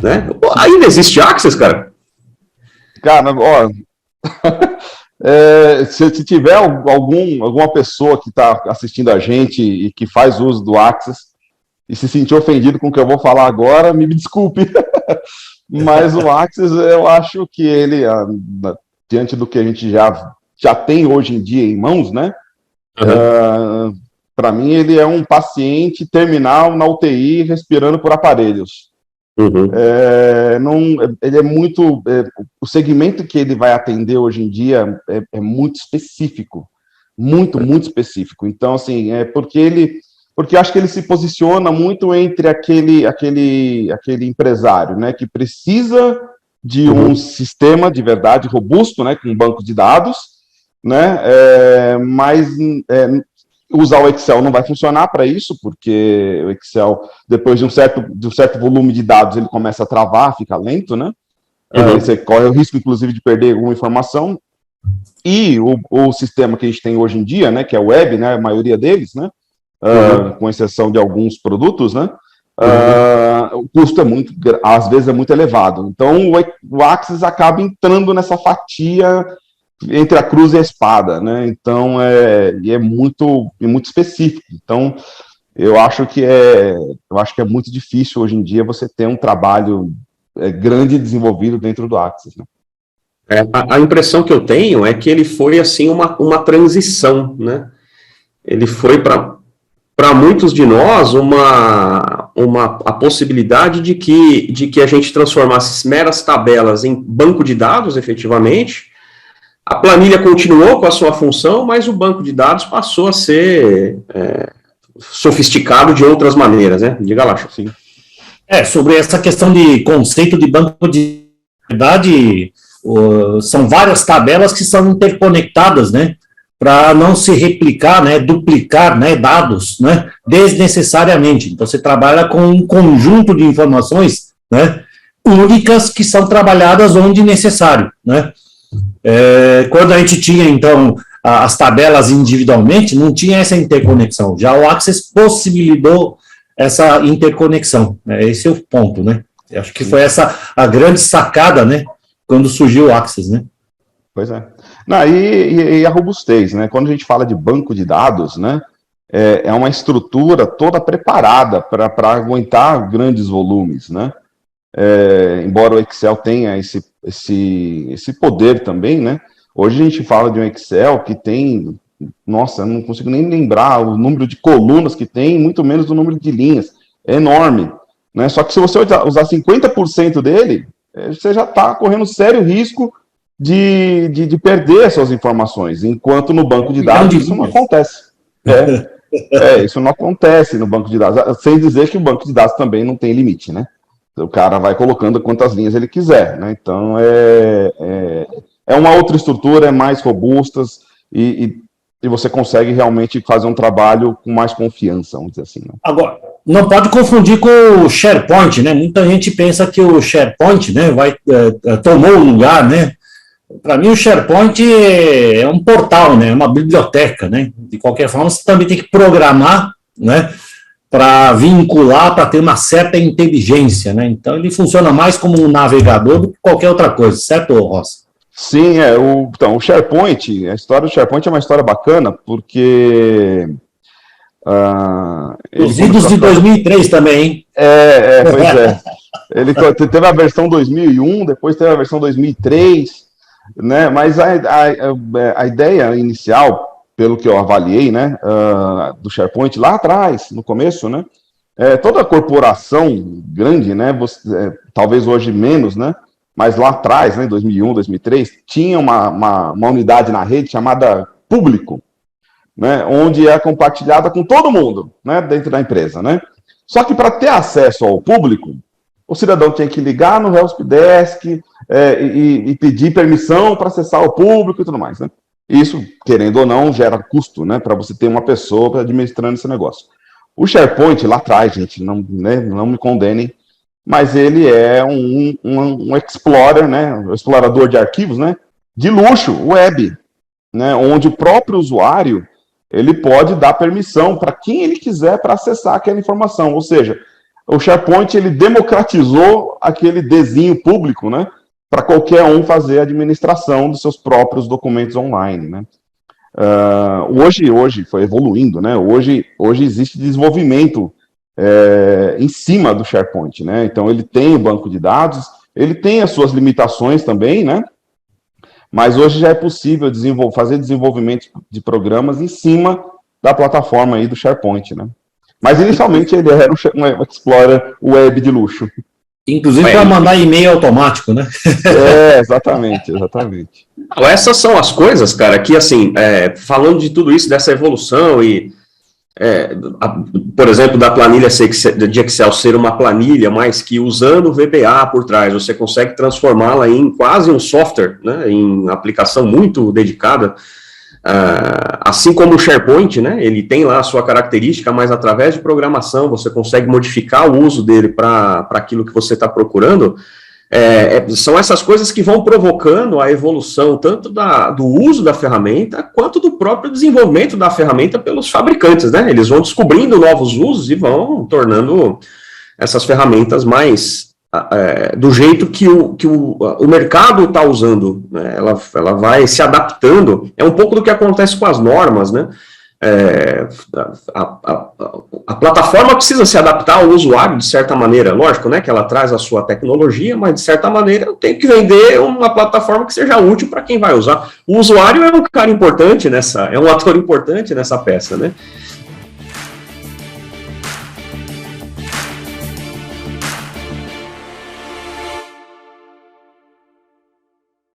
né? Ainda existe Access, cara? Cara, ó, se tiver alguma pessoa que está assistindo a gente e que faz uso do Access e se sentir ofendido com o que eu vou falar agora, me desculpe. Mas o Access, eu acho que ele, diante do que a gente já tem hoje em dia em mãos, né? Para mim, ele é um paciente terminal na UTI respirando por aparelhos. Ele é muito. O segmento que ele vai atender hoje em dia é muito específico, muito específico. Então, assim, porque eu acho que ele se posiciona muito entre aquele empresário, né, que precisa de um sistema de verdade robusto, né, com um banco de dados, né, mas usar o Excel não vai funcionar para isso, porque o Excel, depois de um certo volume de dados, ele começa a travar, fica lento, né? Você corre o risco, inclusive, de perder alguma informação. E o sistema que a gente tem hoje em dia, né, que é o web, né, a maioria deles, né, com exceção de alguns produtos, né, o custo às vezes é muito elevado. Então, o Access acaba entrando nessa fatia entre a cruz e a espada, né? Então, é muito específico. Então, eu acho que é muito difícil hoje em dia você ter um trabalho grande desenvolvido dentro do Access, né? A impressão que eu tenho é que ele foi, assim, uma transição, né? Ele foi para muitos de nós a possibilidade de que a gente transformasse meras tabelas em banco de dados, efetivamente. A planilha continuou com a sua função, mas o banco de dados passou a ser sofisticado de outras maneiras, né? Diga lá, sim. Sobre essa questão de conceito de banco de verdade, são várias tabelas que são interconectadas, né? Para não se replicar, né? Duplicar, né? Dados, né? Desnecessariamente. Então, você trabalha com um conjunto de informações, né? Únicas que são trabalhadas onde necessário, né? Quando a gente tinha, então, as tabelas individualmente, não tinha essa interconexão. Já o Access possibilitou essa interconexão. Esse é o ponto, né? Eu acho que foi essa a grande sacada, né? Quando surgiu o Access, né? Pois é. E a robustez, né? Quando a gente fala de banco de dados, né? É uma estrutura toda preparada para aguentar grandes volumes, né? Embora o Excel tenha esse poder também, né? Hoje a gente fala de um Excel que tem, nossa, eu não consigo nem lembrar o número de colunas que tem, muito menos o número de linhas. É enorme, né? Só que se você usar 50% dele, você já está correndo sério risco de perder as suas informações, enquanto no banco de dados isso não acontece. Isso não acontece no banco de dados, sem dizer que o banco de dados também não tem limite, né? O cara vai colocando quantas linhas ele quiser, né? Então, é uma outra estrutura, é mais robustas e você consegue realmente fazer um trabalho com mais confiança, vamos dizer assim, né? Agora, não pode confundir com o SharePoint, né? Muita gente pensa que o SharePoint, né, tomou o lugar, né? Para mim, o SharePoint é um portal, né? É uma biblioteca, né? De qualquer forma, você também tem que programar, né? Para vincular, para ter uma certa inteligência, né? Então, ele funciona mais como um navegador do que qualquer outra coisa, certo, Ross? Sim, então, o SharePoint, a história do SharePoint é uma história bacana, porque... os idos de 2003 também, hein? Pois é. Ele teve a versão 2001, depois teve a versão 2003, né? Mas a ideia inicial, pelo que eu avaliei, né, do SharePoint lá atrás, no começo, né, toda corporação grande, né, talvez hoje menos, né, mas lá atrás, né, 2001, 2003, tinha uma unidade na rede chamada público, né, onde é compartilhada com todo mundo, né, dentro da empresa, né. Só que para ter acesso ao público, o cidadão tinha que ligar no helpdesk e pedir permissão para acessar o público e tudo mais, né. Isso, querendo ou não, gera custo, né, para você ter uma pessoa administrando esse negócio. O SharePoint, lá atrás, gente, não me condenem, mas ele é um explorer, né, um explorador de arquivos, né, de luxo, web, né, onde o próprio usuário, ele pode dar permissão para quem ele quiser para acessar aquela informação, ou seja, o SharePoint ele democratizou aquele desenho público, né, para qualquer um fazer a administração dos seus próprios documentos online, né. Hoje foi evoluindo, né, hoje existe desenvolvimento em cima do SharePoint, né, então ele tem o banco de dados, ele tem as suas limitações também, né, mas hoje já é possível fazer desenvolvimento de programas em cima da plataforma aí do SharePoint, né. Mas inicialmente ele era um Explorer web de luxo. Inclusive para mandar e-mail automático, né? Exatamente. Essas são as coisas, cara, que assim, falando de tudo isso, dessa evolução e, por exemplo, da planilha de Excel ser uma planilha, mas que usando o VBA por trás, você consegue transformá-la em quase um software, né, em aplicação muito dedicada. Assim como o SharePoint, né, ele tem lá a sua característica, mas através de programação você consegue modificar o uso dele para aquilo que você está procurando. São essas coisas que vão provocando a evolução tanto do uso da ferramenta, quanto do próprio desenvolvimento da ferramenta pelos fabricantes, né, eles vão descobrindo novos usos e vão tornando essas ferramentas mais do jeito que o mercado está usando, né? Ela vai se adaptando, é um pouco do que acontece com as normas, né? A plataforma precisa se adaptar ao usuário de certa maneira, lógico, né, que ela traz a sua tecnologia, mas de certa maneira eu tenho que vender uma plataforma que seja útil para quem vai usar. O usuário é um cara importante é um ator importante nessa peça, né?